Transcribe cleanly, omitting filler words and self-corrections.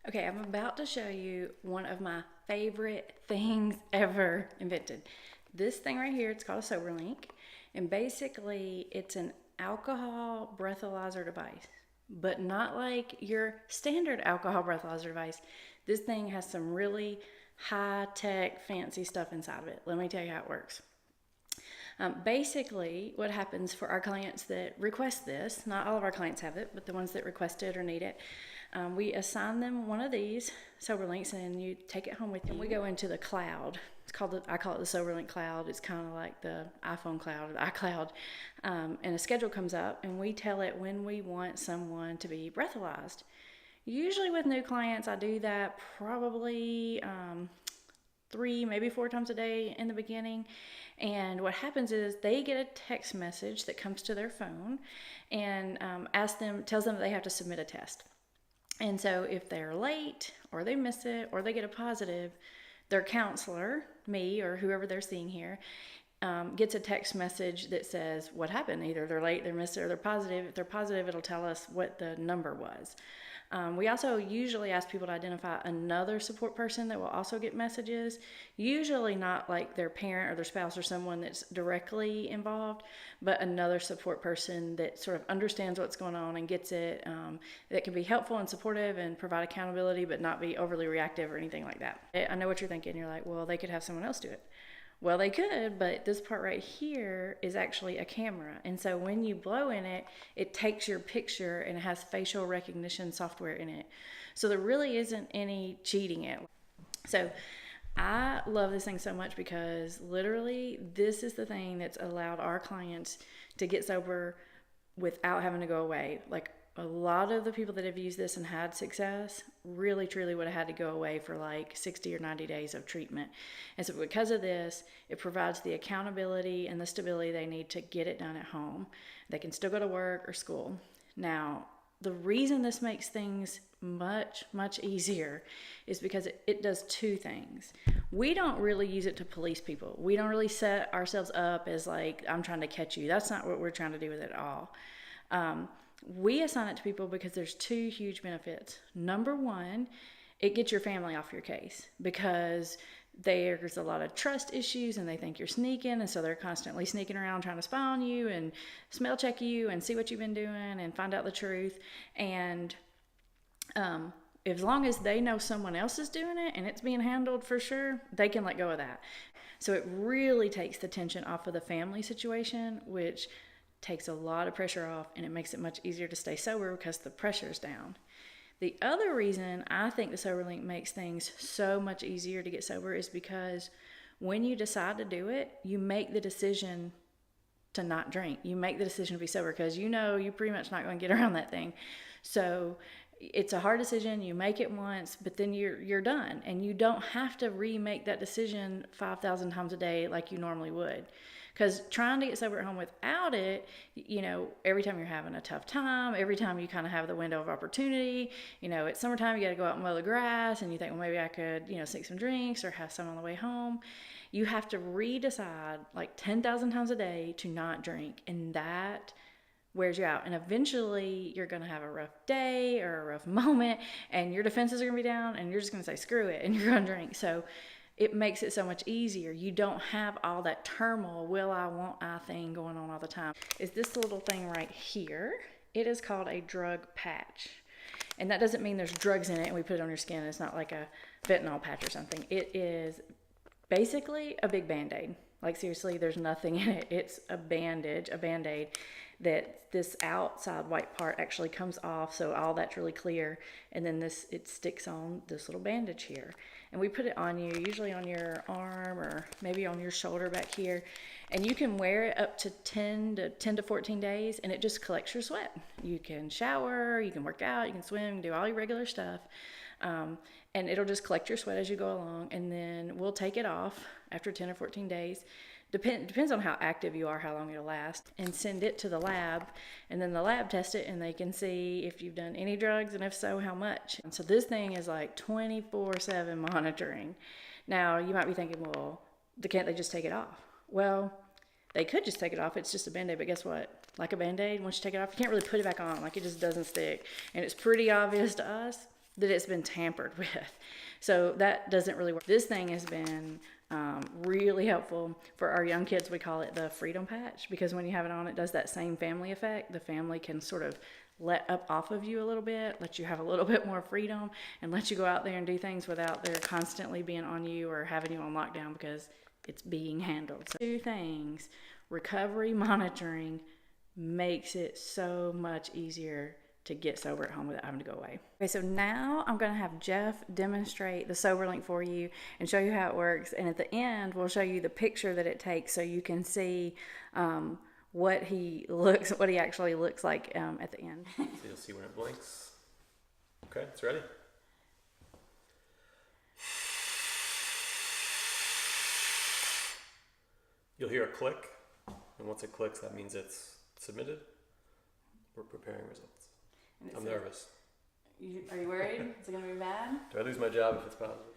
Okay, I'm about to show you one of my favorite things ever invented. This thing right here, it's called a SoberLink, and basically it's an alcohol breathalyzer device, but not like your standard alcohol breathalyzer device. This thing has some really high-tech, fancy stuff inside of it. Let me tell you how it works. Basically, what happens for our clients that request this, not all of our clients have it, but the ones that request it or need it, we assign them one of these SoberLinks and you take it home with you. And we go into the cloud. I call it the SoberLink cloud. It's kind of like the iPhone cloud or the iCloud. And a schedule comes up and we tell it when we want someone to be breathalyzed. Usually with new clients, I do that probably 3, maybe 4 times a day in the beginning. And what happens is they get a text message that comes to their phone and tells them that they have to submit a test. And so if they're late or they miss it or they get a positive, their counselor, me or whoever they're seeing here, gets a text message that says what happened. Either they're late, they're missed it, or they're positive. If they're positive, it'll tell us what the number was. We also usually ask people to identify another support person that will also get messages, usually not like their parent or their spouse or someone that's directly involved, but another support person that sort of understands what's going on and gets it, that can be helpful and supportive and provide accountability, but not be overly reactive or anything like that. I know what you're thinking. You're like, well, they could have someone else do it. Well, they could, but this part right here is actually a camera. And so when you blow in it, it takes your picture and it has facial recognition software in it. So there really isn't any cheating it. So I love this thing so much because literally this is the thing that's allowed our clients to get sober without having to go away. Like a lot of the people that have used this and had success really truly would have had to go away for like 60 or 90 days of treatment. And so because of this, it provides the accountability and the stability they need to get it done at home. They can still go to work or school. Now, the reason this makes things much easier is because it does 2 things. We don't really use it to police people. We don't really set ourselves up as like, I'm trying to catch you. That's not what we're trying to do with it at all. We assign it to people because there's 2 huge benefits. Number 1, it gets your family off your case because there's a lot of trust issues and they think you're sneaking, and so they're constantly sneaking around trying to spy on you and smell check you and see what you've been doing and find out the truth. And as long as they know someone else is doing it and it's being handled for sure, they can let go of that. So it really takes the tension off of the family situation, which takes a lot of pressure off, and it makes it much easier to stay sober because the pressure's down. The other reason I think the SoberLink makes things so much easier to get sober is because when you decide to do it, you make the decision to not drink. You make the decision to be sober because you know you're pretty much not going to get around that thing. So it's a hard decision. You make it once, but then you're done, and you don't have to remake that decision 5,000 times a day like you normally would. Because trying to get sober at home without it, every time you're having a tough time, every time you kind of have the window of opportunity, it's summertime, you got to go out and mow the grass, and you think, well, maybe I could, sneak some drinks or have some on the way home. You have to redecide like 10,000 times a day to not drink, and that wears you out. And eventually you're going to have a rough day or a rough moment, and your defenses are going to be down, and you're just going to say, screw it, and you're going to drink. So it makes it so much easier. You don't have all that turmoil, will I, won't I thing going on all the time. Is this little thing right here. It is called a drug patch. And that doesn't mean there's drugs in it and we put it on your skin. It's not like a fentanyl patch or something. It is basically a big Band-Aid. Like seriously, there's nothing in it. It's a bandage, a Band-Aid, that this outside white part actually comes off, so all that's really clear, and then it sticks on this little bandage here. And we put it on you, usually on your arm or maybe on your shoulder back here, and you can wear it up to 10 to 14 days, and it just collects your sweat. You can shower, you can work out, you can swim, you can do all your regular stuff, and it'll just collect your sweat as you go along, and then we'll take it off after 10 or 14 days. Depends on how active you are, how long it'll last, and send it to the lab, and then the lab test it, and they can see if you've done any drugs, and if so, how much. And so this thing is like 24/7 monitoring. Now, you might be thinking, well, can't they just take it off? Well, they could just take it off. It's just a Band-Aid, but guess what? Like a Band-Aid, once you take it off, you can't really put it back on. Like, it just doesn't stick. And it's pretty obvious to us. that it's been tampered with. So that doesn't really work. This thing has been really helpful for our young kids. We call it the Freedom Patch, because when you have it on, it does that same family effect. The family can sort of let up off of you a little bit, let you have a little bit more freedom, and let you go out there and do things without their constantly being on you or having you on lockdown because it's being handled. So 2 things. Recovery monitoring makes it so much easier to get sober at home without having to go away. Okay, so now I'm gonna have Jeff demonstrate the SoberLink for you and show you how it works. And at the end, we'll show you the picture that it takes so you can see what he actually looks like at the end. So you'll see when it blinks. Okay, it's ready. You'll hear a click, and once it clicks, that means it's submitted. We're preparing results. I'm nervous. Are you worried? Is it gonna be bad? Do I lose my job if it's positive?